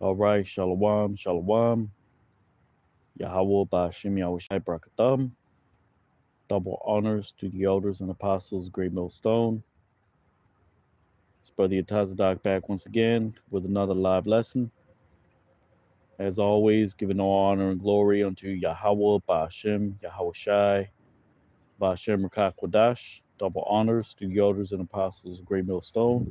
All right, Shalom, Shalom. Yahweh Ba'ashem Yahushai Barakatam. Double honors to the elders and apostles, Great Millstone. It's Brother Yatazadak back once again with another live lesson. As always, giving all honor and glory unto Yahweh Ba'ashem Yahushai Ba'ashem Rakak Kwadash. Double honors to the elders and apostles, Great Millstone.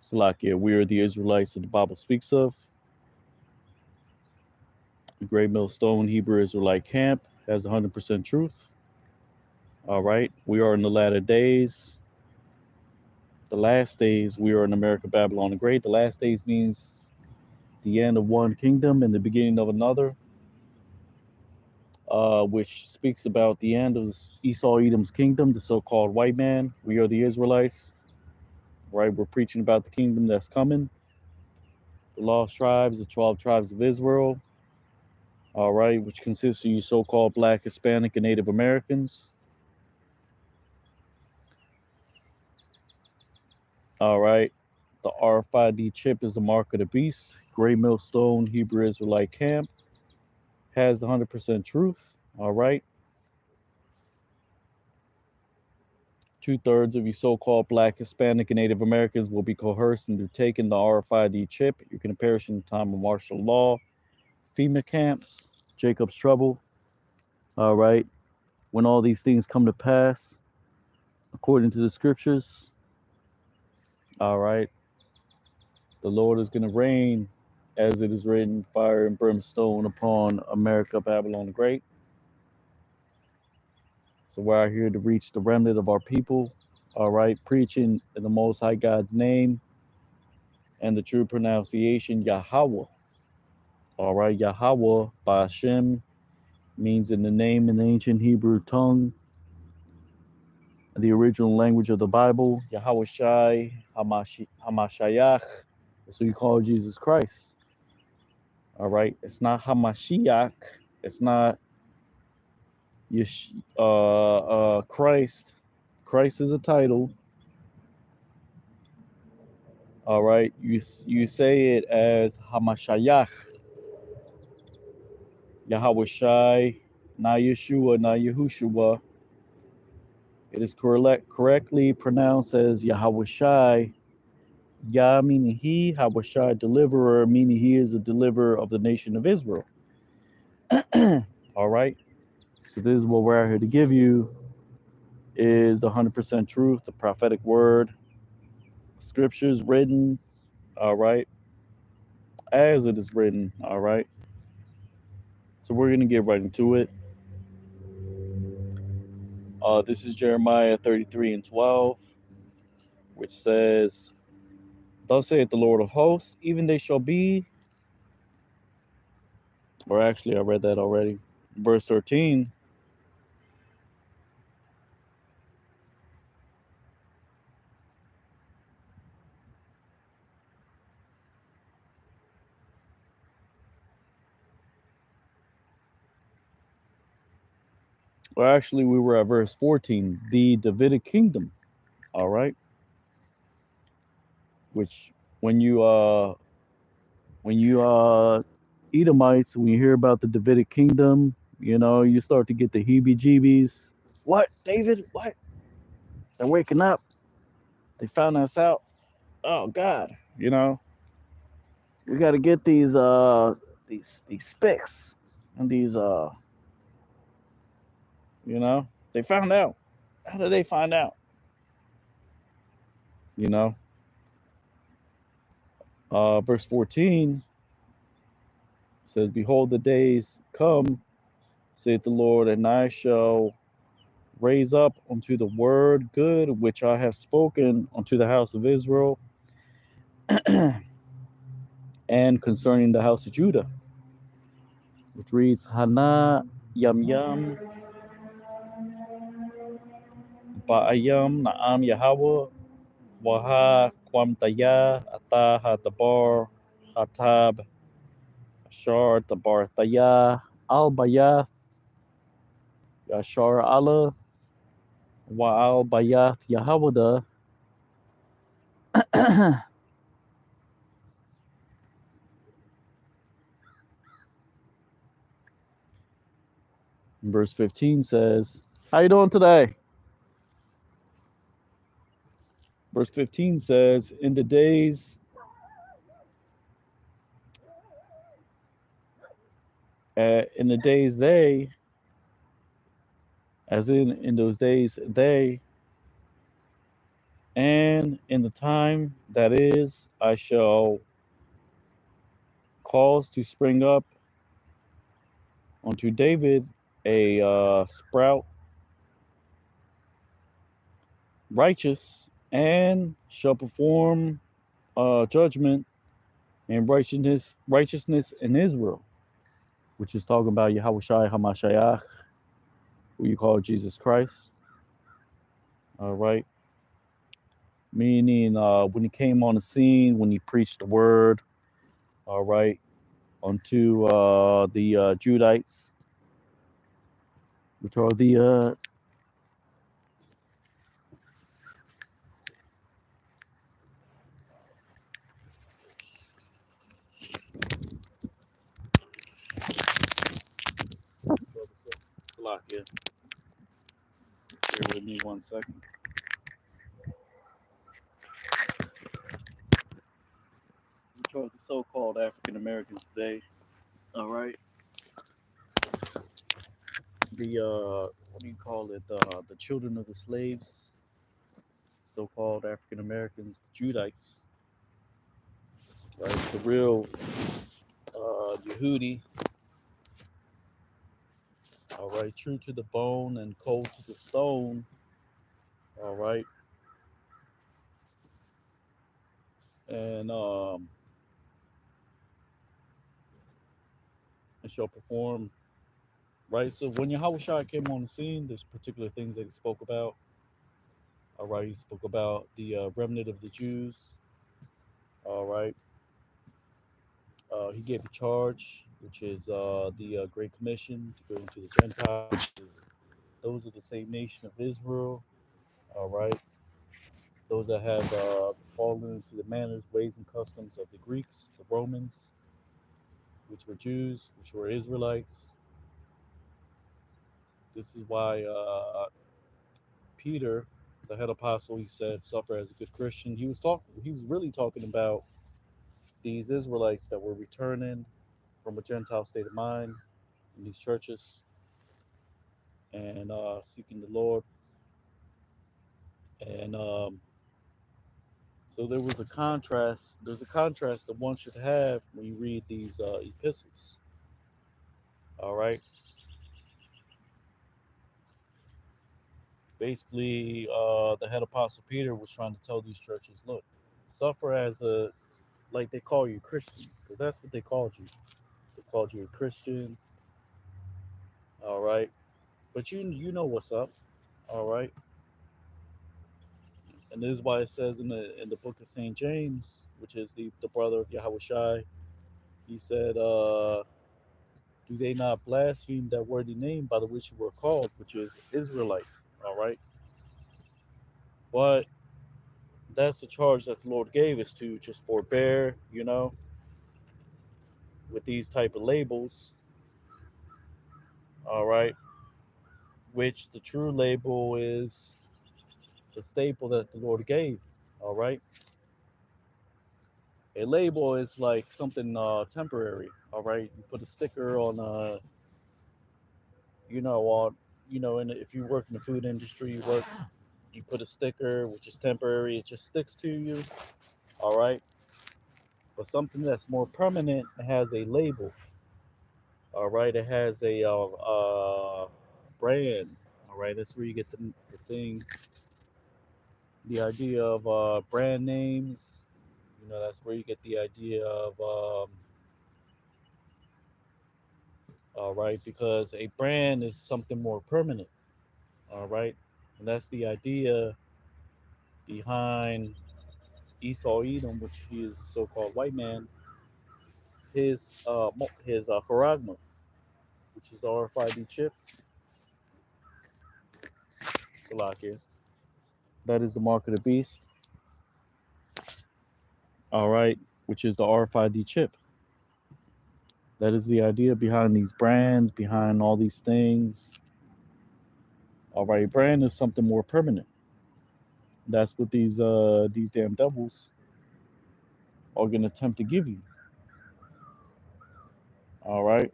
Salakia, we are the Israelites that the Bible speaks of. Great Millstone Hebrew Israelite Camp has 100% truth. All right, we are in the latter days. The last days, we are in America, Babylon the Great. The last days means the end of one kingdom and the beginning of another, which speaks about the end of Esau Edom's kingdom, the so-called white man. We are the Israelites, right? We're preaching about the kingdom that's coming. The lost tribes, the 12 tribes of Israel, all right, which consists of you so-called Black, Hispanic, and Native Americans. All right. The RFID chip is the mark of the beast. Gray Millstone Hebrew Israelite Camp has the 100% truth. All right. 2/3 of you so-called Black, Hispanic, and Native Americans will be coerced into taking the RFID chip. You're going to perish in the time of martial law. FEMA camps, Jacob's trouble. All right. When all these things come to pass, according to the scriptures, all right, the Lord is going to rain, as it is written, fire and brimstone upon America, Babylon the Great. So we're out here to reach the remnant of our people, all right, preaching in the Most High God's name and the true pronunciation, Yahweh. All right, Yahweh, Ba'ashem, means in the name in the ancient Hebrew tongue, the original language of the Bible, Yahweh Shai, Hamashayach. That's what you call Jesus Christ. All right, it's not Hamashiach. It's not Christ. Christ is a title. All right, you say it as Hamashayach, Yahweh Shai, not Yeshua, not Yahushua. It is correctly pronounced as Yahweh Shai. Yah meaning he, Yahweh Shai deliverer, meaning he is a deliverer of the nation of Israel. All right, so this is what we're out here to give you is 100% truth, the prophetic word, scriptures written, all right, as it is written, all right. So we're going to get right into it. This is Jeremiah 33:12, which says, thus saith the Lord of hosts, even they shall be, or actually I read that already, verse 13. Well, actually we were at verse 14, the Davidic kingdom, all right, which when you Edomites, when you hear about the Davidic kingdom, you know, you start to get the heebie-jeebies. What, David? What? They're waking up. They found us out. Oh God, you know, we got to get these spics and these you know, they found out. How did they find out? You know, verse 14 says, "Behold, the days come, saith the Lord, and I shall raise up unto the word good which I have spoken unto the house of Israel, and concerning the house of Judah," which reads, Hana Yam Yam Ba'ayam Na'am Yahweh Waha Kwamtaya Taha Dabar, Hatab, Ashar, Tabar Thaya, Al Bayath, Yashar Allah, Wa Al Bayath Yahawada. Verse 15 says, how you doing today? Verse 15 says, in the days they, as in those days they, and in the time that is, I shall cause to spring up unto David a sprout righteous, and shall perform judgment and righteousness in Israel, which is talking about Yahushua Hamashiach, who you call Jesus Christ. All right, meaning when he came on the scene, when he preached the word. All right, unto the Judites, which are the Salakia. Bear with me 1 second. Which are the so-called African Americans today. All right, the what do you call it? The children of the slaves, so-called African Americans, the Judites, right? The real Yehudi, all right, true to the bone and cold to the stone, all right, and and shall perform, right? So when Yahushua came on the scene, there's particular things that he spoke about. All right, he spoke about the remnant of the Jews. All right, he gave a charge, which is the Great Commission to go into the Gentiles, which is those of the same nation of Israel. All right, those that have fallen into the manners, ways, and customs of the Greeks, the Romans, which were Jews, which were Israelites. This is why Peter, the head apostle, he said, "Suffer as a good Christian." He was talking. He was really talking about these Israelites that were returning from a Gentile state of mind in these churches and seeking the Lord. And so there was a contrast. There's a contrast that one should have when you read these epistles. All right. Basically, the head apostle Peter was trying to tell these churches, look, suffer as a, like they call you Christian, because that's what they called you. They called you a Christian. All right. But you know what's up. All right. And this is why it says in the book of St. James, which is the brother of Yahushai, he said, do they not blaspheme that worthy name by the which you were called, which is Israelite? All right. But that's the charge that the Lord gave us to just forbear, with these type of labels. All right. Which the true label is the staple that the Lord gave. All right. A label is like something temporary. All right. You put a sticker on on if you work in the food industry, you put a sticker which is temporary, it just sticks to you. All right. But something that's more permanent has a label. All right. It has a brand. All right. That's where you get the thing, the idea of brand names. That's where you get the idea of all right, because a brand is something more permanent. All right. And that's the idea behind Esau Edom, which he is a so-called white man, his charagma, which is the RFID chip, Salakia. That is the mark of the beast. All right, which is the RFID chip. That is the idea behind these brands, behind all these things. All right, brand is something more permanent. That's what these damn devils are gonna attempt to give you. All right,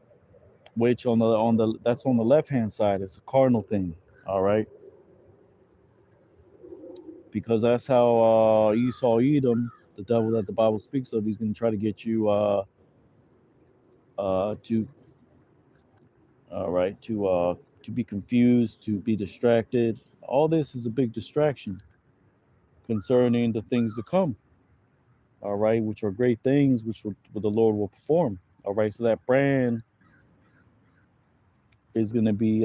which on the that's on the left hand side. It's a cardinal thing. All right, because that's how Esau Edom, the devil that the Bible speaks of, he's gonna try to get you to all right to be confused, to be distracted. All this is a big distraction concerning the things to come. All right, which are great things, which the Lord will perform. All right, so that brand is going to be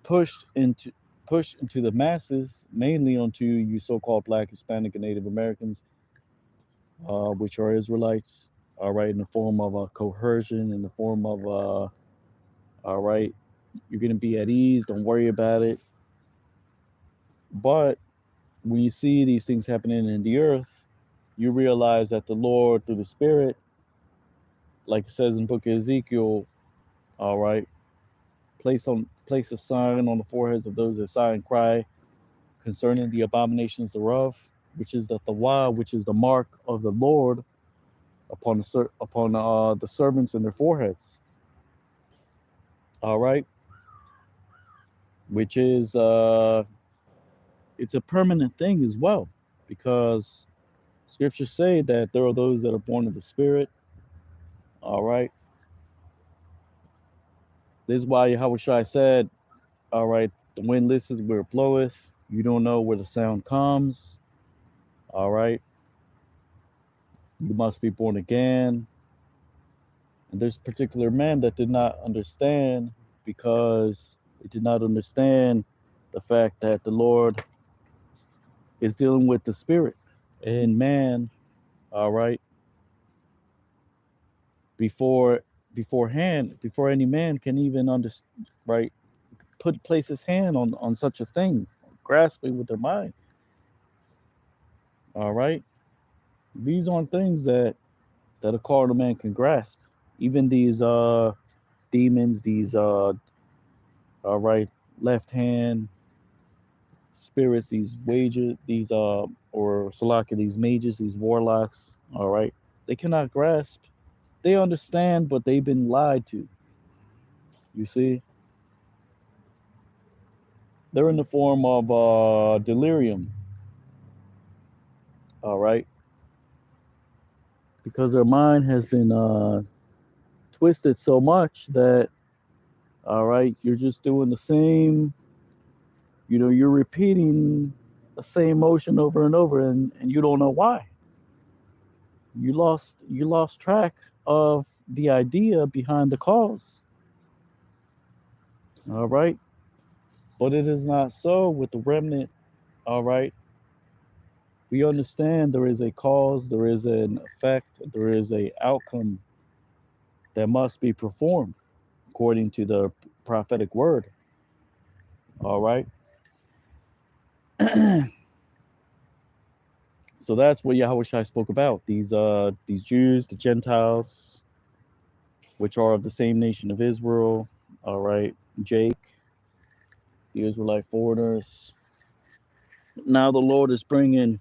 pushed into pushed into the masses, mainly onto you so-called Black, Hispanic, and Native Americans, which are Israelites. All right, in the form of coercion, in the form of all right, you're going to be at ease. Don't worry about it. But when you see these things happening in the earth, you realize that the Lord, through the Spirit, like it says in the book of Ezekiel, all right, place a sign on the foreheads of those that sigh and cry concerning the abominations thereof, which is the Thawa, which is the mark of the Lord upon the servants and their foreheads. All right, which is it's a permanent thing as well, because scriptures say that there are those that are born of the Spirit. All right, this is why Yahweh said, all right, the wind listens where it bloweth. You don't know where the sound comes. All right, you must be born again. And there's particular men that did not understand, because they did not understand the fact that the Lord is dealing with the spirit and man, all right, before before any man can even understand, right, place his hand on such a thing, grasp it with their mind. All right, these aren't things that a carnal man can grasp. Even these demons, these all right, left hand spirits, these wages, these or Salaka, these mages, these warlocks, all right, they cannot grasp. They understand, but they've been lied to. You see, they're in the form of delirium, all right, because their mind has been twisted so much that, all right, you're just doing the same, you're repeating the same motion over and over, and you don't know why. You lost track of the idea behind the cause. All right, but it is not so with the remnant. All right, we understand there is a cause, there is an effect, there is a outcome that must be performed according to the prophetic word. All right, so that's what Yahweh Shai spoke about. These Jews, the Gentiles, which are of the same nation of Israel. All right, Jake, the Israelite foreigners. Now the Lord is bringing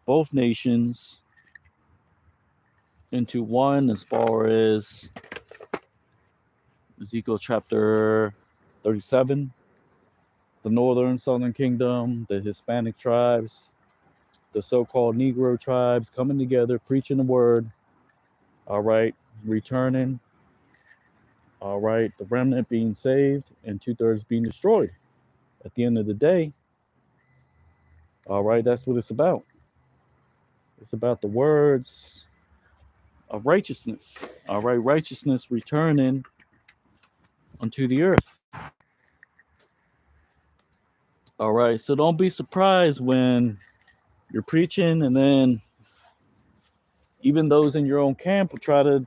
both nations into one, as far as Ezekiel chapter 37, the northern southern kingdom, the Hispanic tribes, the so-called Negro tribes coming together, preaching the word, all right, returning, all right, the remnant being saved and two-thirds being destroyed. At the end of the day, all right, that's what it's about. It's about the words of righteousness, all right, righteousness returning unto the earth. All right, so don't be surprised when You're preaching, and then even those in your own camp will try to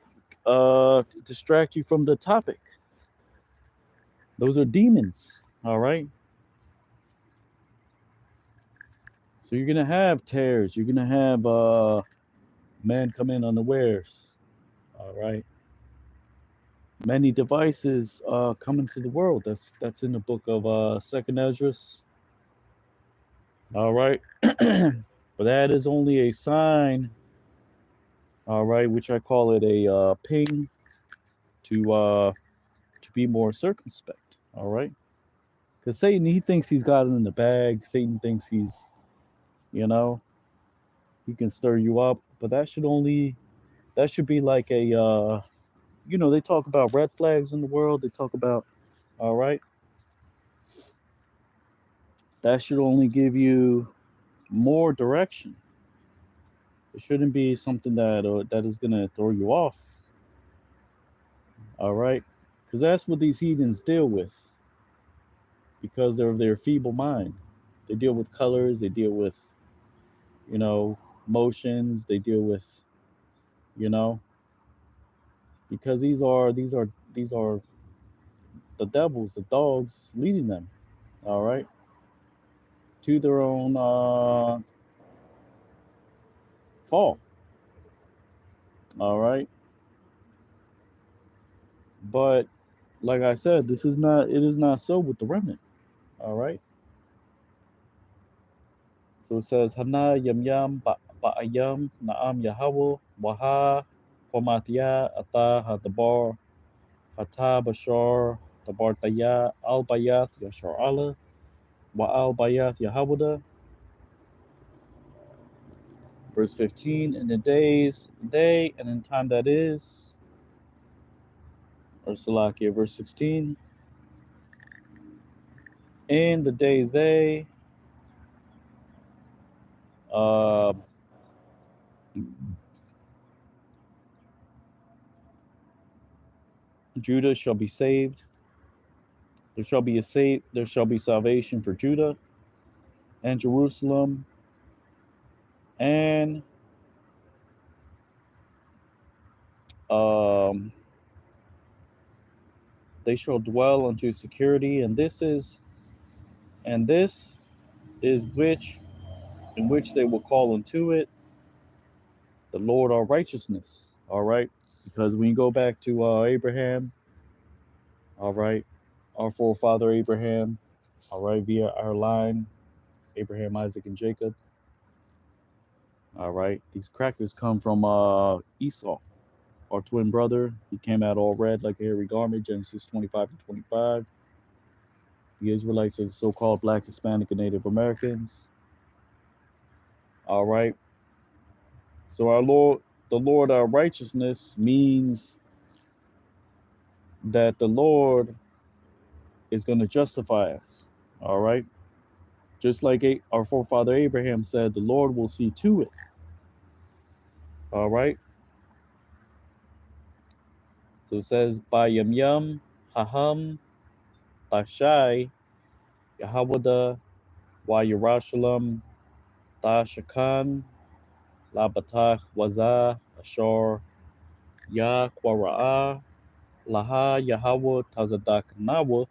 distract you from the topic. Those are demons, all right? So you're gonna have tears. You're gonna have men come in unawares, all right? Many devices come into the world. That's in the book of Second Esdras, all right? But that is only a sign, all right, which I call it a ping to be more circumspect, all right? Because Satan, he thinks he's got it in the bag. Satan thinks you know, he can stir you up. But that should be like a, they talk about red flags in the world. They talk about, all right, that should only give you more direction. It shouldn't be something that is gonna throw you off, all right, because that's what these heathens deal with because they're of their feeble mind. They deal with colors. They deal with, you know, motions. They deal with, you know, because these are the devils, the dogs leading them, all right, to their own fall, all right. But like I said, it is not so with the remnant, all right. So it says, Hana yam yam ba'ayam na'am Yahweh waha formatia ata hadabar hata bashar tabartaya al bayat yashar Allah wa al bayat Yahweh. Verse 15, in the days, day, and in time that is, or Salakia, verse 16, in the days they, uh, Judah shall be saved. There shall be salvation for Judah and Jerusalem, and um, they shall dwell unto security, and this is which in which they will call unto it the Lord our righteousness. All right, because when you go back to Abraham, all right, our forefather Abraham, all right, via our line, Abraham, Isaac, and Jacob. All right, these crackers come from Esau, our twin brother. He came out all red like a hairy garment, Genesis 25 and 25. The Israelites are the so-called Black, Hispanic, and Native Americans. All right, so the Lord, our righteousness means that the Lord is going to justify us. All right, just like our forefather Abraham said, the Lord will see to it. All right. So it says, Bayam Yam, Haham, Tashai, Yahawada, Wa Yerushalayim, Tashakan, Labatach, Waza, Ashar, Ya Kwara'a, Laha, Yahawah, Tazadak, Nawa.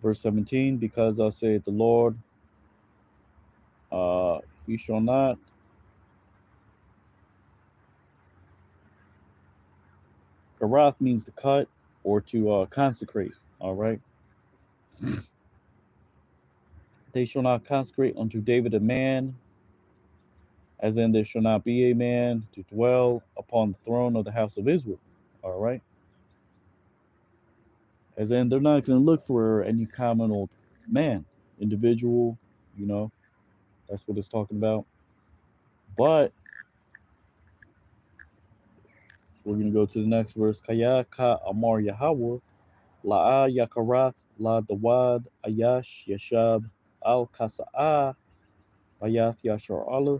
Verse 17, because thus saith the Lord, you shall not. Karath means to cut or to consecrate. All right. They shall not consecrate unto David a man, as in there shall not be a man to dwell upon the throne of the house of Israel. All right. As in they're not going to look for any common old man, individual, you know, that's what it's talking about. But we're going to go to the next verse. Kaya ka amar Yahweh, la'a yakarath, la dawad, ayash, yashab, al kasa'a, bayat yashar Allah.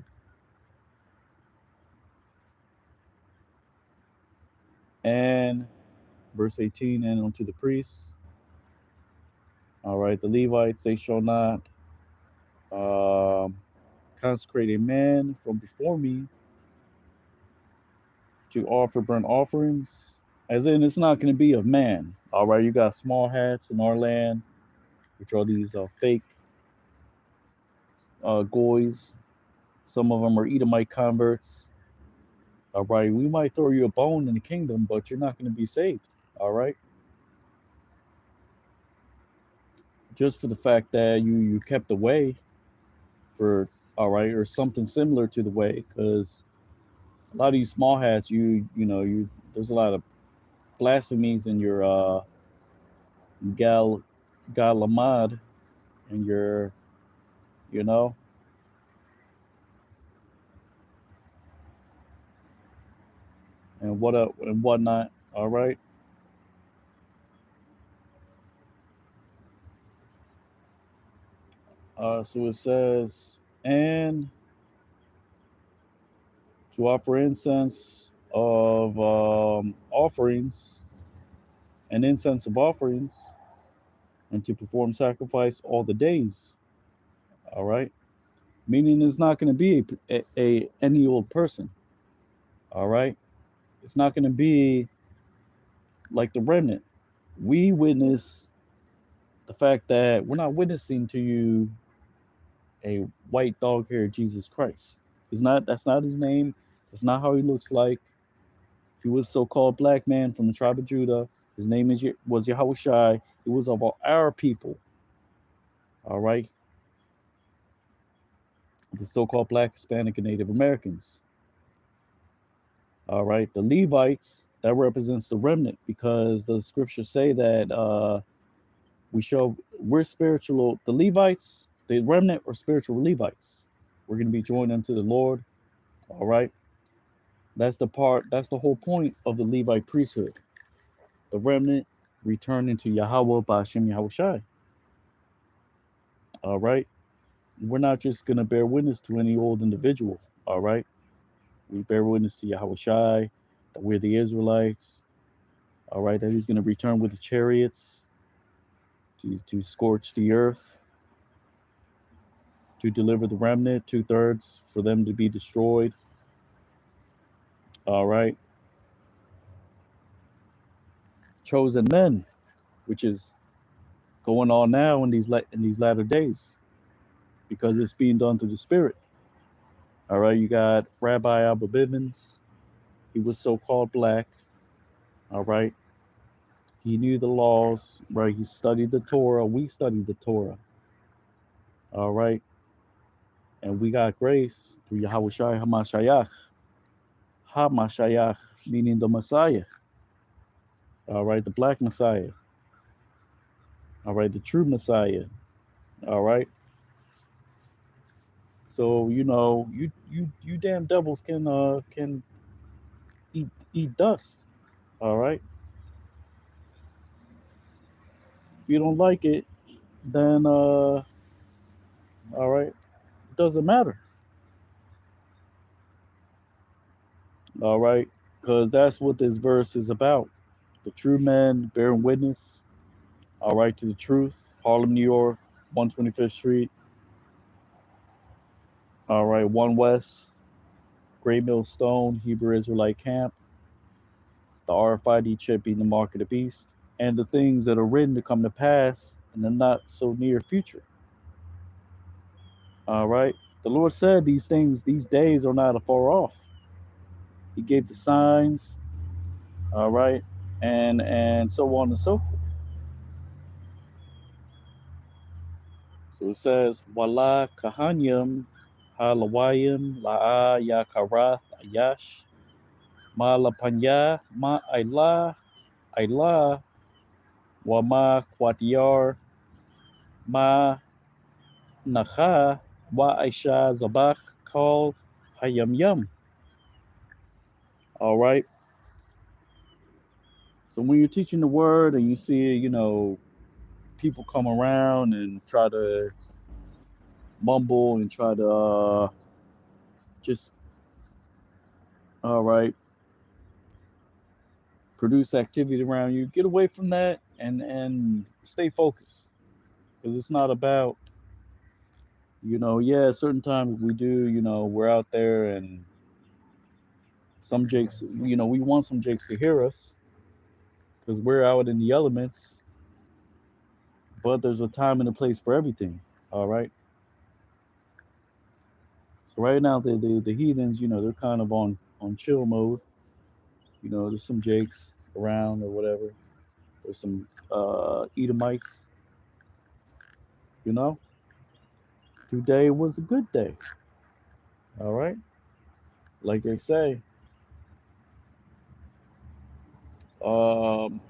And verse 18, and unto the priests, all right, the Levites, they shall not Um, Consecrate a man from before me to offer burnt offerings. As in, it's not going to be a man. All right, you got small hats in our land, which are these fake goys. Some of them are Edomite converts. All right, we might throw you a bone in the kingdom, but you're not going to be saved. All right, just for the fact that you kept the way for all right, or something similar to the way, because a lot of these small hats, you there's a lot of blasphemies in your gal galamad and your you know and what up and whatnot. All right. So it says, and to offer incense of offerings and incense of offerings, and to perform sacrifice all the days. All right, meaning it's not going to be a any old person. All right, it's not going to be like the remnant. We witness the fact that we're not witnessing to you a white dog haired Jesus Christ. He's not. That's not his name. That's not how he looks like. If he was a so-called black man from the tribe of Judah, his name was Yahushai. He was of our people. All right, the so-called black, Hispanic, and Native Americans. All right, the Levites that represents the remnant because the scriptures say that we're spiritual. The Levites, the remnant, are spiritual Levites. We're going to be joined unto the Lord. All right, that's the part. That's the whole point of the Levite priesthood. The remnant returning to Yahweh by Hashem Yahushai. All right, we're not just going to bear witness to any old individual. All right, we bear witness to Yahushai that we're the Israelites. All right, that he's going to return with the chariots to scorch the earth, to deliver the remnant, 2/3 for them to be destroyed. All right, chosen men, which is going on now in these latter days, because it's being done through the Spirit. All right, you got Rabbi Abba Bivens. He was so-called black. All right, he knew the laws. Right, he studied the Torah. We studied the Torah. All right, and we got grace through Yahweh Shai Hamashiach. Hamashiach, meaning the Messiah. All right, the black Messiah. All right, the true Messiah. All right. So you damn devils can eat dust. All right. If you don't like it, then all right, it doesn't matter. All right, because that's what this verse is about. The true man bearing witness. All right, to the truth. Harlem, New York, 125th Street. All right, 1 West, Great Mill Stone, Hebrew Israelite Camp. The RFID chip being the mark of the beast, and the things that are written to come to pass in the not so near future. All right. The Lord said these days are not afar off. He gave the signs, all right, and so on and so forth. So it says, Wala kahanyam halawayim la'a yakarath ayash ma lapanya ma ayla wa ma kwatiyar ma nacha wa aisha zabach called hayam yum. All right. So when you're teaching the word and you see, people come around and try to mumble and try to just, all right, produce activity around you, get away from that and stay focused because it's not about Yeah, certain times we do, we're out there and some jakes, we want some jakes to hear us because we're out in the elements, but there's a time and a place for everything. All right. So right now the heathens, they're kind of on chill mode. There's some jakes around or whatever. There's some Edomites, you know. Today was a good day. All right. Like they say. Um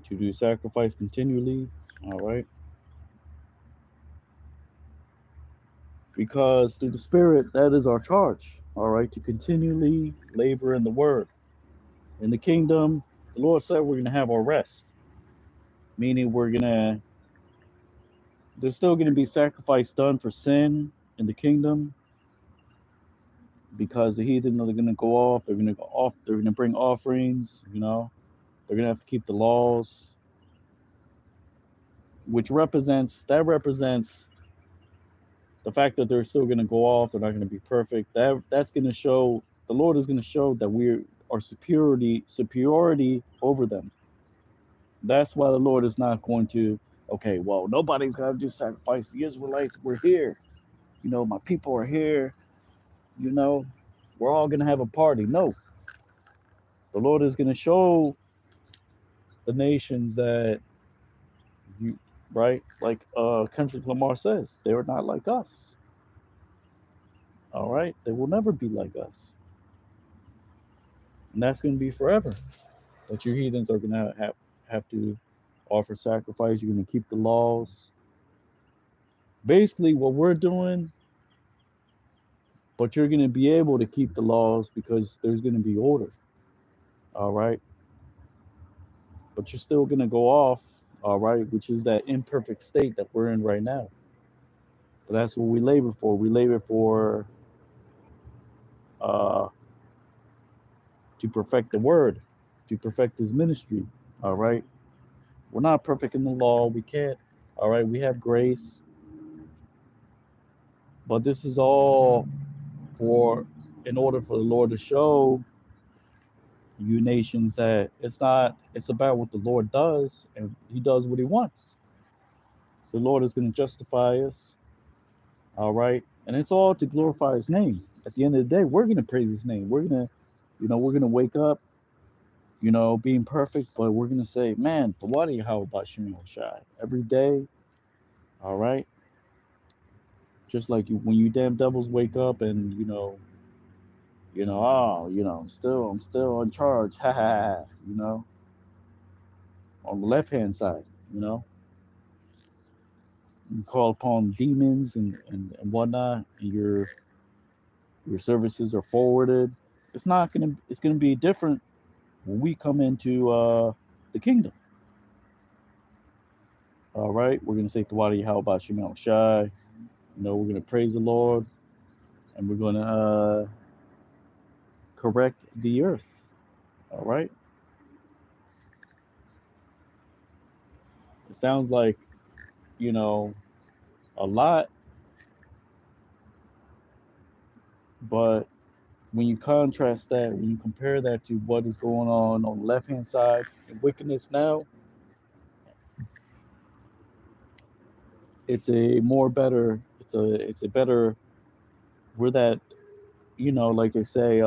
to do sacrifice continually. All right. Because through the Spirit, that is our charge. All right. To continually labor in the word. In the kingdom, the Lord said we're going to have our rest, meaning there's still going to be sacrifice done for sin in the kingdom because the heathen are going to go off. They're going to go off. They're going to bring offerings, They're going to have to keep the laws, that represents the fact that they're still going to go off. They're not going to be perfect. That's going to show, the Lord is going to show that we are superiority over them. That's why the Lord is not going to, okay, well, nobody's got to do sacrifice. The Israelites, we're here. My people are here. You know, we're all going to have a party. No, the Lord is going to show the nations that you, right? Like Kendrick Lamar says, they're not like us. All right, they will never be like us, and that's going to be forever. That you heathens are going to have to offer sacrifice. You're going to keep the laws. Basically, what we're doing, but you're going to be able to keep the laws because there's going to be order. All right, but you're still going to go off. All right, which is that imperfect state that we're in right now. But that's what we labor for. We labor for uh, to perfect the word, to perfect his ministry. All right. We're not perfect in the law. We can't. All right. We have grace. But this is all for, in order for the Lord to show you nations that it's about what the Lord does, and he does what he wants. So the Lord is going to justify us. All right. And it's all to glorify his name. At the end of the day, we're going to praise his name. We're going to wake up, being perfect, but we're gonna say, man, but what do you how about Shimon Shai every day? All right, just like when you damn devils wake up and oh, I'm still in charge, ha ha ha, on the left hand side, you know, you call upon demons and whatnot, and your services are forwarded. It's gonna be different when we come into the kingdom. All right, we're gonna say Tawadi, how about Shimon Shai? We're gonna praise the Lord and we're going to correct the earth. All right. It sounds like, you know, a lot, but when you contrast that, when you compare that to what is going on the left hand side in wickedness now, it's a better, we're that, like they say,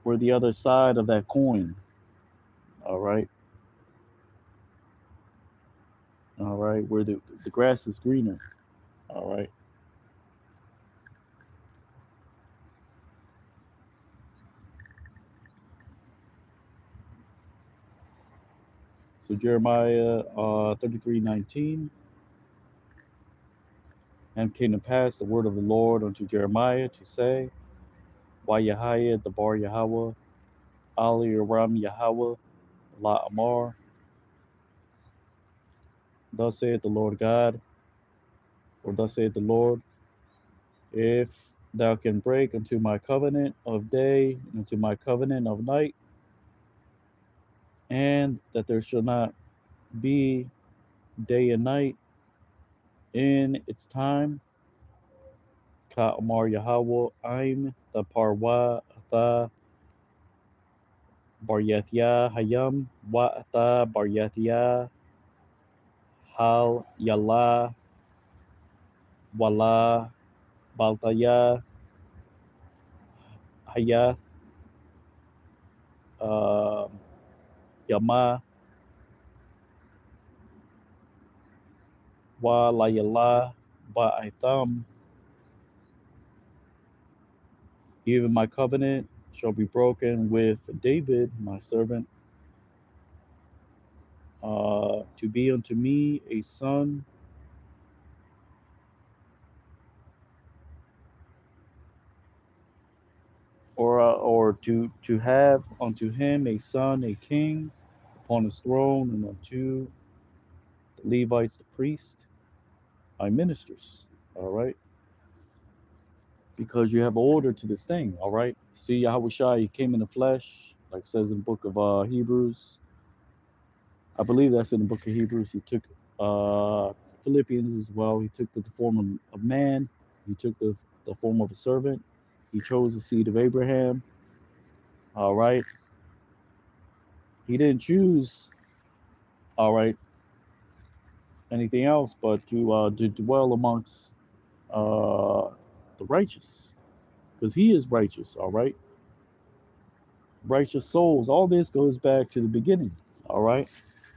we're the other side of that coin. All right. All right. Where the grass is greener. All right. So Jeremiah 33:19. And came to pass the word of the Lord unto Jeremiah to say, Why Yahweh the Bar Yahweh, Ali Aram Yahweh, La Amar, thus saith the Lord God, or thus saith the Lord, if thou can break unto my covenant of day and unto my covenant of night, and that there shall not be day and night in its time. Ka Amar Yahweh Aim the Parwa Atha Baryathia Hayam Wa Atha Baryathia Hal Yala Wala Baltaya Hayath uh, Yama Wa Layala Ba Itham. Even my covenant shall be broken with David, my servant, to be unto me a son, or to have unto him a son, a king upon his throne, and unto the Levites, the priest, my ministers. All right, because you have order to this thing. All right, see Yahweh Shai, he came in the flesh, like it says in the book of Hebrews. I believe that's in the book of Hebrews. He took Philippians as well. He took the form of man. He took the form of a servant. He chose the seed of Abraham. All right. He didn't choose, all right, anything else but to dwell amongst uh, the righteous, because he is righteous. All right. Righteous souls. All this goes back to the beginning. All right.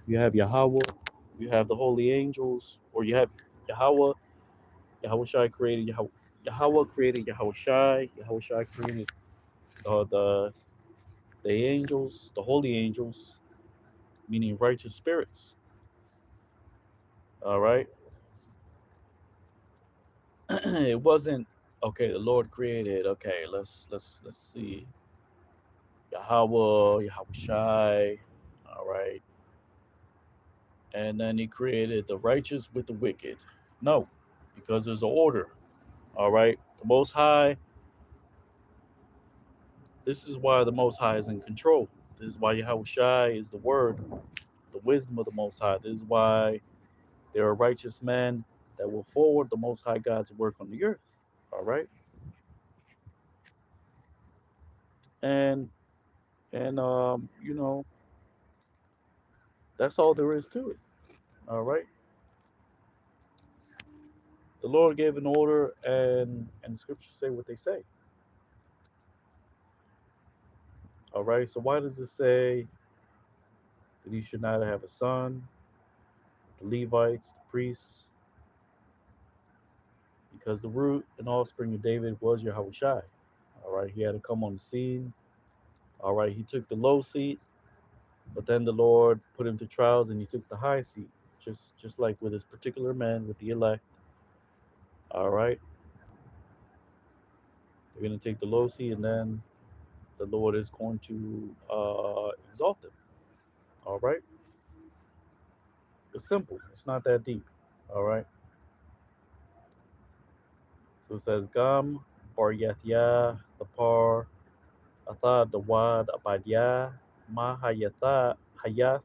You have Yahweh. You have the holy angels, or you have Yahweh. Yahweh Shai created Yahweh created Yahweh Shai. Yahweh Shai created the angels, the holy angels, meaning righteous spirits. All right. It wasn't okay. The Lord created. Okay, let's see. Yahweh Shai. All right, and then He created the righteous with the wicked. No, because there's an order. All right, the Most High. This is why the Most High is in control. This is why Yahweh Shai is the Word, the wisdom of the Most High. This is why there are righteous men that will forward the Most High God's work on the earth. All right, and that's all there is to it. All right, the Lord gave an order, and the scriptures say what they say. All right, so why does it say that he should not have a son? The Levites, the priests, because the root and offspring of David was Yahweh Shai. All right, he had to come on the scene. All right, he took the low seat, but then the Lord put him to trials, and he took the high seat, just like with this particular man, with the elect. All right, they're going to take the low seat, and then the Lord is going to exalt them. All right, it's simple. It's not that deep. All right, so it says Gam Bar Yathya the Par Atha Dawad Abadya Ma Hayatha Hayath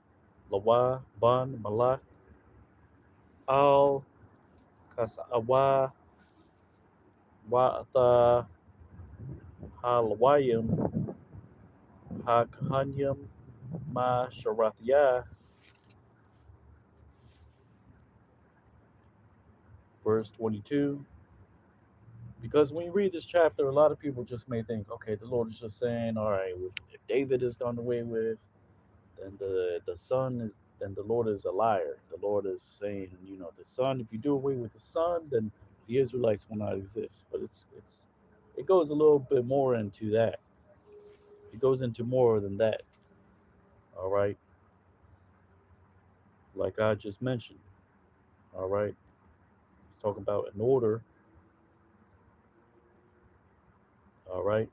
Lawa Ban Malak Al Kasawa Wa Atha Halawayim Hakahanyam Ma Sharathya. Verse 22. Because when you read this chapter, a lot of people just may think, okay, the Lord is just saying, all right, if David is done away with, then the son is, then the Lord is a liar. The Lord is saying, the son, if you do away with the son, then the Israelites will not exist. But it goes a little bit more into that. It goes into more than that. All right, like I just mentioned. All right, let's talk about an order. All right,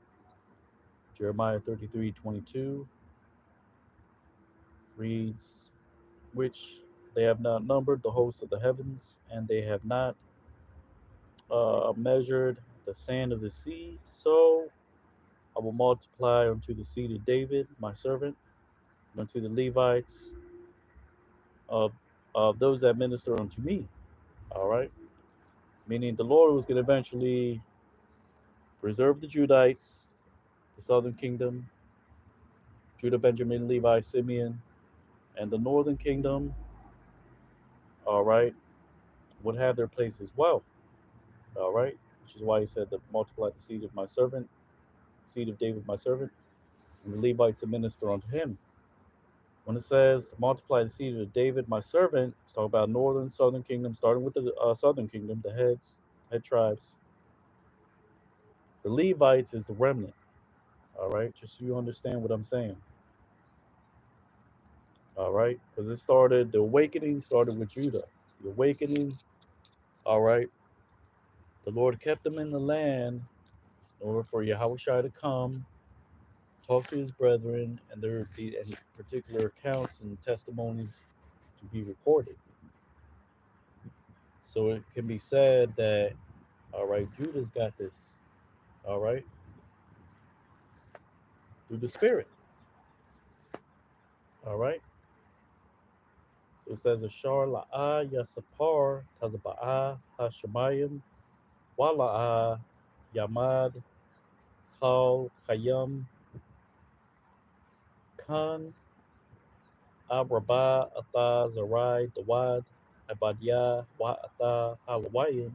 Jeremiah 33:22 reads, which they have not numbered the hosts of the heavens, and they have not measured the sand of the sea, so I will multiply unto the seed of David, my servant, and unto the Levites of those that minister unto me. All right. Meaning the Lord was going to eventually preserve the Judites, the southern kingdom, Judah, Benjamin, Levi, Simeon, and the northern kingdom, all right, would have their place as well. All right. Which is why he said to multiply the seed of my servant, seed of David, my servant, and the Levites to minister unto him. When it says multiply the seed of David, my servant, it's talking about northern, southern kingdom, starting with the southern kingdom, the head tribes. The Levites is the remnant. All right, just so you understand what I'm saying. All right, because the awakening started with Judah. The awakening, all right, the Lord kept them in the land in order for Yahushua to come, talk to his brethren, and there would be any particular accounts and testimonies to be recorded. So it can be said that, all right, Judah's got this, all right, through the Spirit, all right. So it says, Ashar la'ah yasapar tazaba'ah hashemayim wala'ah yamad chal chayam kan abraba ata zarai dawad abadiyah wa ata halawayim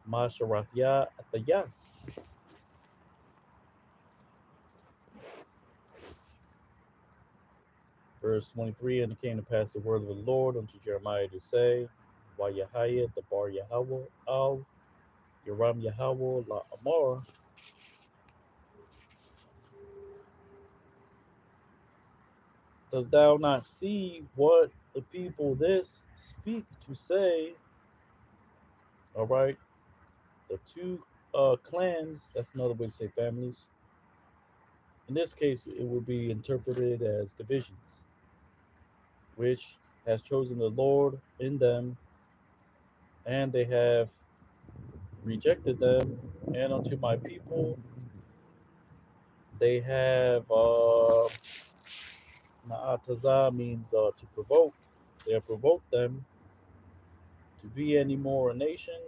masharathya ataya. Verse 23, and it came to pass the word of the Lord unto Jeremiah to say, Wa Yahaya the bar Yahweh al Yaram Yahweh la Amar, dost thou not see what the people this speak to say? All right, the two clans, that's another way to say families. In this case, it will be interpreted as divisions, which has chosen the Lord in them, and they have rejected them, and unto my people they have na'ataza means to provoke. They have provoked them to be any more a nation,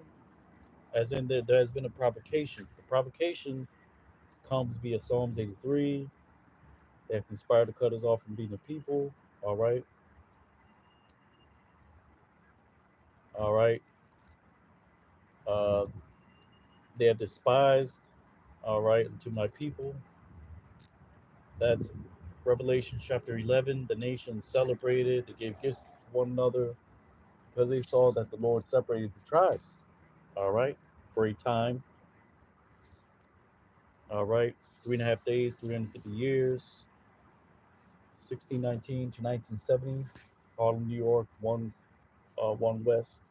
as in there has been a provocation. The provocation comes via Psalms 83. They have conspired to cut us off from being a people. All right. All right. Uh, they have despised, all right, to my people. That's Revelation chapter 11. The nations celebrated, they gave gifts to one another because they saw that the Lord separated the tribes, all right, for a time, all right, 3.5 days, 350 years, 1619 to 1970, Harlem, New York, 1 West,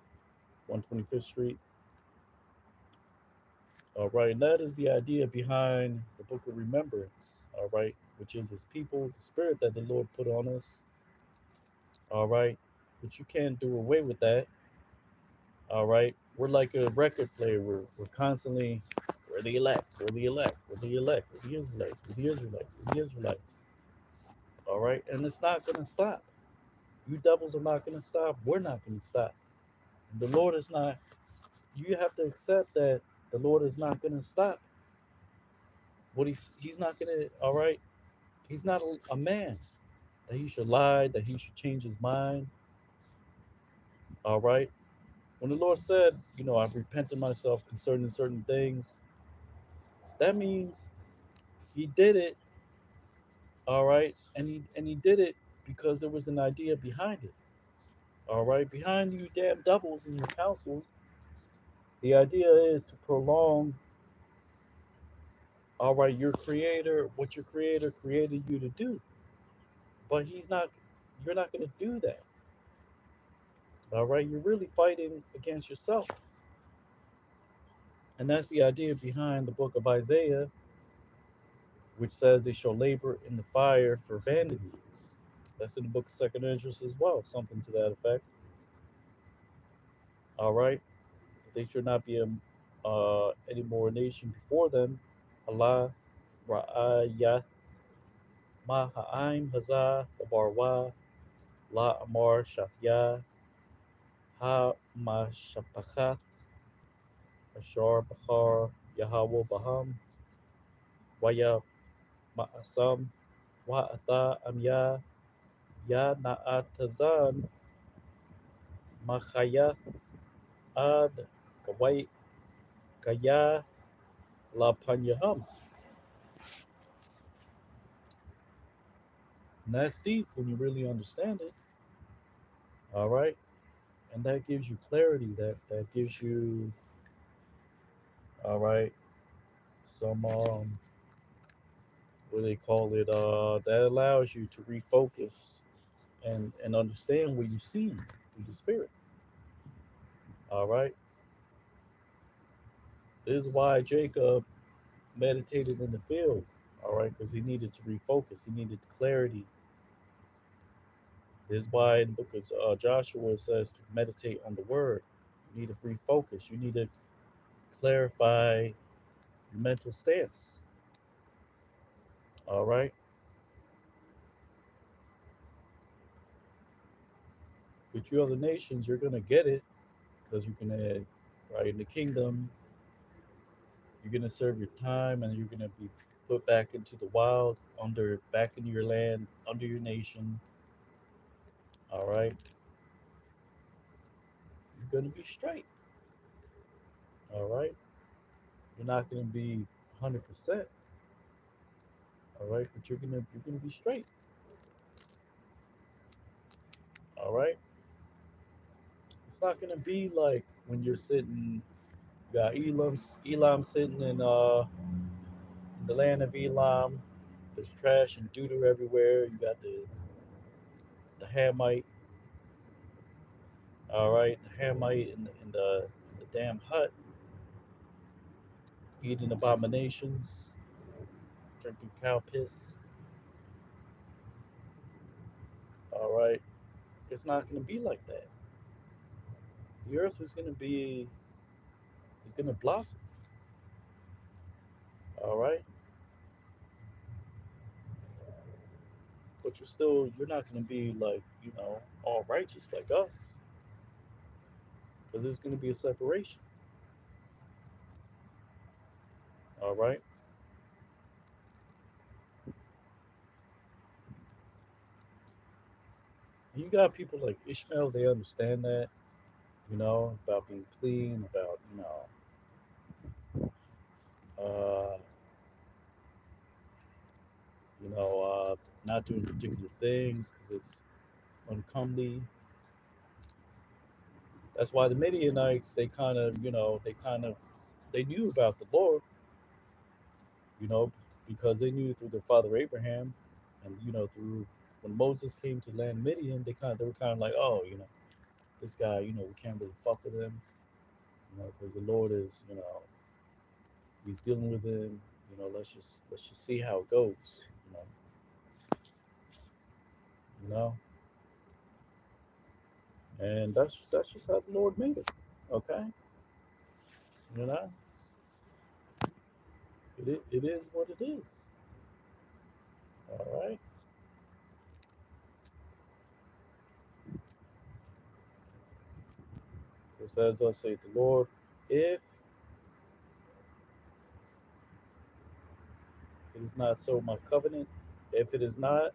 125th Street. All right, and that is the idea behind the Book of Remembrance, all right, which is his people, the spirit that the Lord put on us, all right, but you can't do away with that, all right. We're like a record player, we're constantly, we're the elect, we're the elect, we're the elect, we're the Israelites, we're the Israelites, we're the Israelites, all right, and it's not going to stop. You devils are not going to stop, we're not going to stop. The Lord is not, you have to accept that the Lord is not going to stop. What he's not going to, all right, he's not a man that he should lie, that he should change his mind. All right. When the Lord said, I've repented myself concerning certain things, that means he did it. All right. And he did it because there was an idea behind it. All right. Behind you damn devils and your councils, the idea is to prolong, all right, what your creator created you to do. But you're not going to do that. All right. You're really fighting against yourself. And that's the idea behind the book of Isaiah, which says they shall labor in the fire for vanity. That's in the book of Second Ezra as well, something to that effect. All right, they should not be any more nation before them. Allah, Ra'ayath, Ma'aim, Hazah, Tabarwa, La Amar, Shafya, Ha Mashapachat, Ashar, Bahar, Yahweh, Baham, Waya, Ma'asam, Wa'ata, Amya, Ya Na'atazan, Machayath, Ad, Kawai, Kaya, La Panyaham. And that's deep when you really understand it. All right. And that gives you clarity. That gives you, all right, some what do they call it? That allows you to refocus and understand what you see through the spirit. All right. This is why Jacob meditated in the field. All right, because he needed to refocus. He needed clarity. This is why in the book of Joshua it says to meditate on the word. You need to refocus. You need to clarify your mental stance. All right. With you other nations, you're gonna get it because you're gonna, right, in the kingdom, you're gonna serve your time and you're gonna be put back into the wild, under back into your land, under your nation. All right. You're gonna be straight. All right. You're not gonna be 100%. All right, but you're gonna be straight. All right. It's not gonna be like when you're sitting. You got Elam sitting in the land of Elam. There's trash and doo doo everywhere. You got the Hamite. All right, the Hamite in the damn hut, eating abominations, drinking cow piss. All right, it's not gonna be like that. The earth is gonna blossom. All right, but you're not gonna be like all righteous like us, because there's gonna be a separation. All right, and you got people like Ishmael. They understand that, about being clean, about uh, not doing particular things because it's uncomely. That's why the Midianites, they knew about the Lord, you know, because they knew through their father Abraham, and through when Moses came to land Midian, they were kind of like, oh, this guy, we can't really fuck with him, because the Lord is, he's dealing with him. Let's just see how it goes. You know, and that's just how the Lord made it. Okay, you know, it is what it is. All right. So it says, "Thus saith the Lord, if it is not so, my covenant, if it is not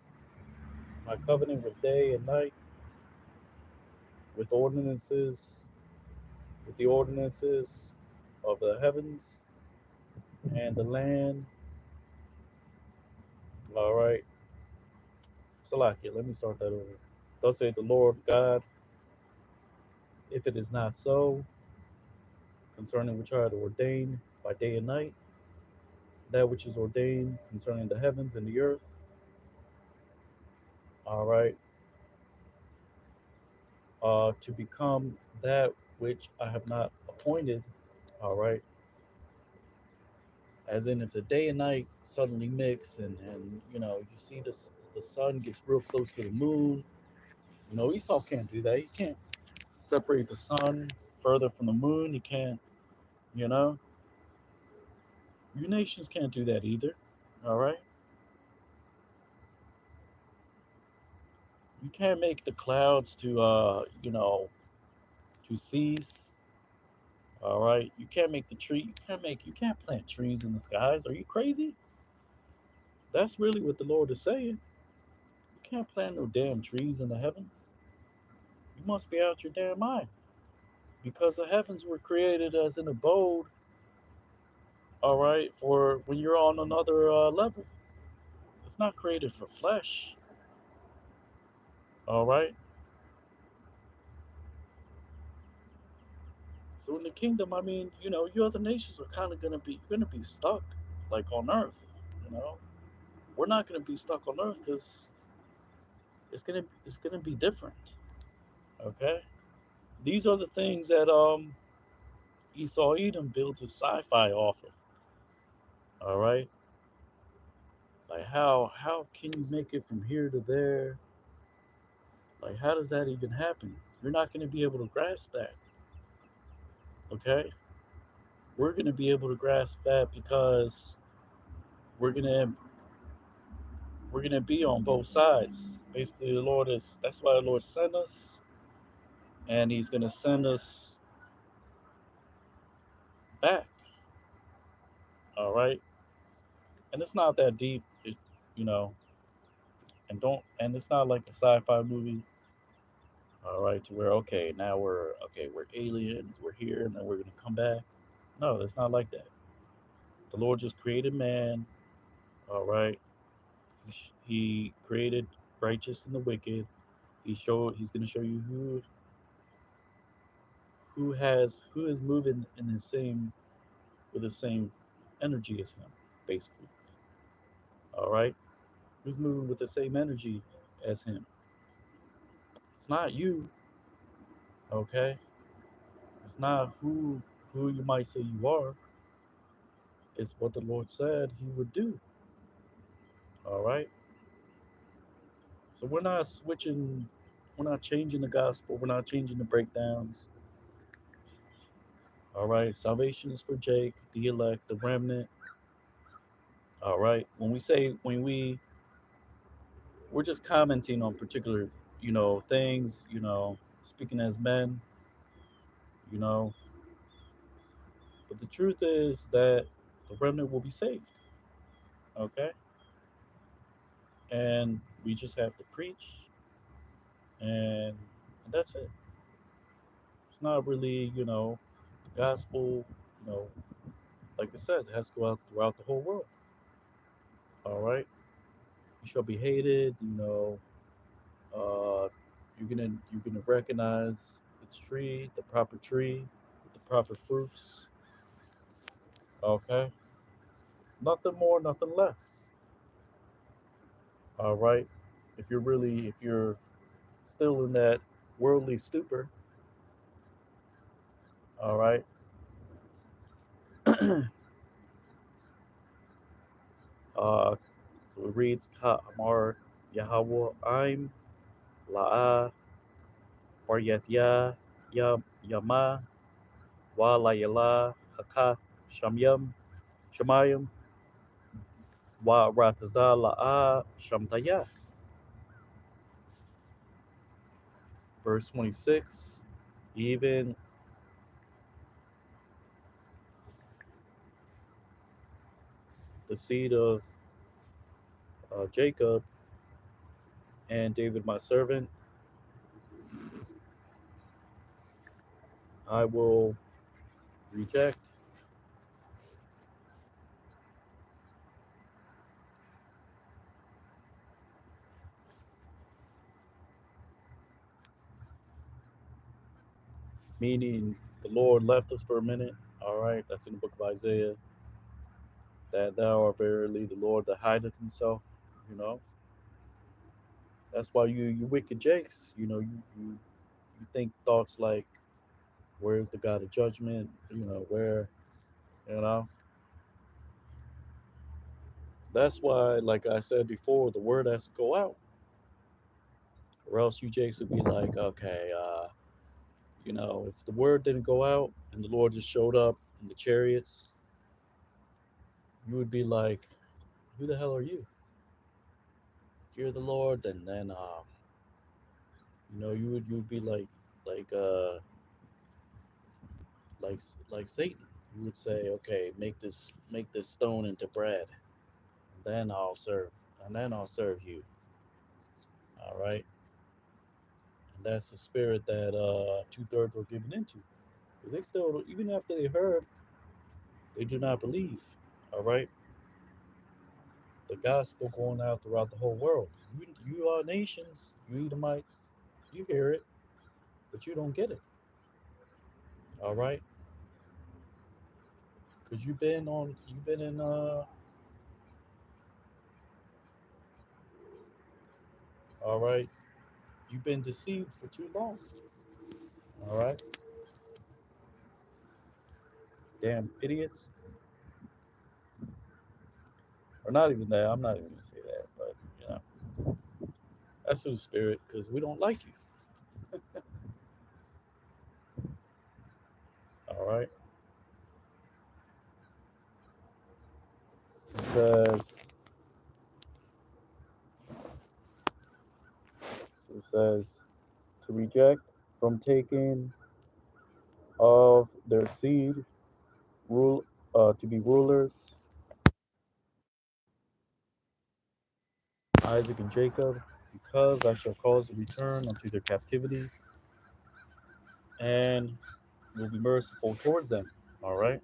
my covenant with day and night, with ordinances, with the ordinances of the heavens and the land." All right. Salakia, let me start that over. Thus saith the Lord God, if it is not so, concerning which I had ordained by day and night, that which is ordained concerning the heavens and the earth, all right, to become that which I have not appointed, all right, as in if the day and night suddenly mix and you see the sun gets real close to the moon. Esau can't do that. He can't separate the sun further from the moon. He can't You know, you nations can't do that either. All right, you can't make the clouds to to cease. All right, you can't make the tree. You can't plant trees in the skies. Are you crazy? That's really what the Lord is saying. You can't plant no damn trees in the heavens. You must be out your damn mind. Because the heavens were created as an abode, all right, for when you're on another level. It's not created for flesh, all right. So in the kingdom, I mean, you other nations are kind of gonna be stuck, like on earth. You know, we're not gonna be stuck on earth because it's gonna be different. Okay, these are the things that Esau Edom builds his sci-fi off of. All right, like how can you make it from here to there? Like, how does that even happen? You're not going to be able to grasp that. Okay, we're going to be able to grasp that because we're going to we're going to be on both sides. Basically, the Lord is that's why the Lord sent us, and He's going to send us back. All right, and it's not that deep. You know, and it's not like a sci-fi movie. All right, to where we're aliens, we're here, and then we're going to come back. No, it's not like that. The Lord just created man. All right, he created righteous and the wicked. He's going to show you who is moving in the same with the same energy as him, basically. All right, who's moving with the same energy as him? It's not you, okay? It's not who you might say you are. It's what the Lord said He would do. All right. So we're not switching. We're not changing the gospel. We're not changing the breakdowns. All right. Salvation is for Jake, the elect, the remnant. All right. We're just commenting on particular, things, speaking as men, you know, but the truth is that the remnant will be saved. Okay. And we just have to preach and that's it. It's not really, the gospel, you know, like it says, it has to go out throughout the whole world. All right. You shall be hated, uh, you're gonna recognize its tree, the proper tree, with the proper fruits. Okay, nothing more, nothing less. All right, if you're still in that worldly stupor, all right. uh, so it reads Ka Amar Yahweh Aim La'a Baryatya Yama Wa Layala Haka Shamyam Shamayim Wa Rataza La'a Shamtaya. Verse 26, even the seed of Jacob and David my servant, I will reject, meaning the Lord left us for a minute. All right, that's in the book of Isaiah. That thou art verily the Lord that hideth himself. You know, that's why you wicked jakes. You think thoughts like, where is the God of judgment? Where, you know. That's why, like I said before, the word has to go out, or else you jakes would be like, okay, if the word didn't go out and the Lord just showed up in the chariots, you would be like, "Who the hell are you? Fear the Lord." And then, you would be like uh like Satan. You would say, "Okay, make this stone into bread, and then I'll serve you." All right, and that's the spirit that 2/3 were given into, because they still, even after they heard, they do not believe. All right, the gospel going out throughout the whole world. You are nations, you Edomites, you hear it, but you don't get it. All right, because you've been in all right, you've been deceived for too long. All right, damn idiots, or not even that. I'm not even gonna say that, but you know, that's the spirit, because we don't like you. All right, it says to reject from taking of their seed, rule to be rulers, Isaac and Jacob, because I shall cause a return unto their captivity, and will be merciful towards them. All right.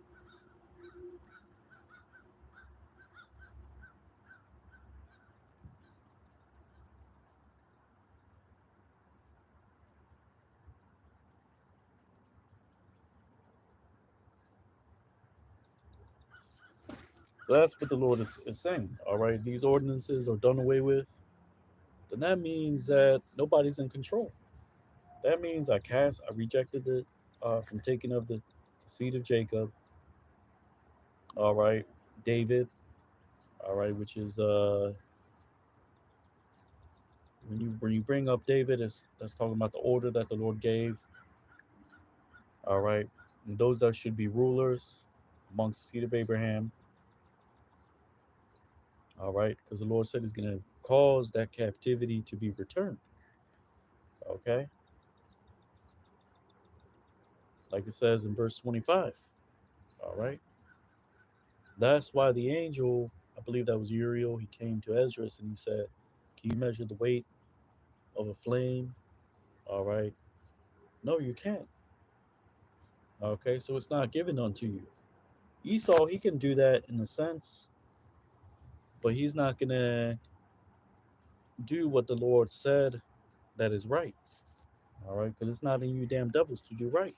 So that's what the Lord is saying. All right. These ordinances are done away with. Then that means that nobody's in control. That means I rejected it from taking of the seed of Jacob. All right. David. All right. Which is when you bring up David, that's talking about the order that the Lord gave. All right. And those that should be rulers amongst the seed of Abraham. All right. Because the Lord said he's going to cause that captivity to be returned. Okay. Like it says in verse 25. All right. That's why the angel, I believe that was Uriel, he came to Esdras and he said, "Can you measure the weight of a flame?" All right. No, you can't. Okay. So it's not given unto you. Esau, he can do that in a sense, but he's not going to do what the Lord said that is right. All right. Because it's not in you damn devils to do right.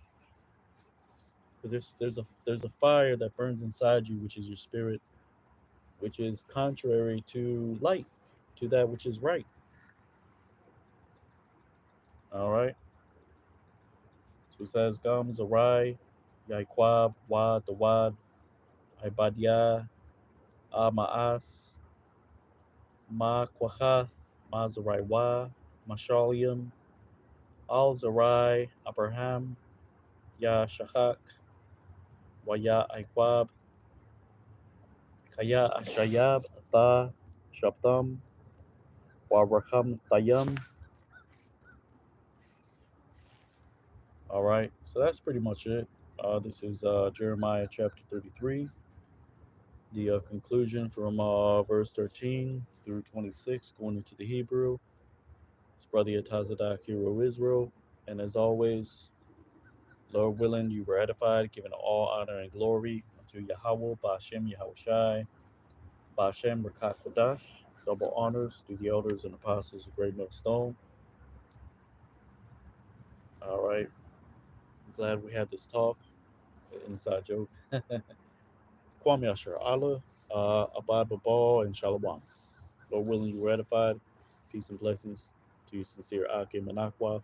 But there's a fire that burns inside you, which is your spirit, which is contrary to light, to that which is right. All right. So it says Gam Zarai, Yaikwab, Wad, the Wad, Ibadia, Maas, Ma Kwachath, Ma Zarai Wa, Mashaliam, Al Zarai, Abraham, Ya Shachak, Waya Aikwab, Kaya Ashayab, Ata, Shabtam, Waraham Tayam. All right, so that's pretty much it. This is Jeremiah chapter 33, the conclusion from verse 13 through 26, going into the Hebrew. It's Brother Yatazadak, Hero Israel. And as always, Lord willing, you were edified, given all honor and glory unto Yahweh, Ba'ashem Yahushai, Ba'ashem Rakat Kodash. Double honors to the elders and apostles of Great Millstone. All right, I'm glad we had this talk. Inside joke. Kwame Asher Allah, Abad Babal, and Shalom. Lord willing, you were edified. Peace and blessings to you, sincere Akim Manakwa.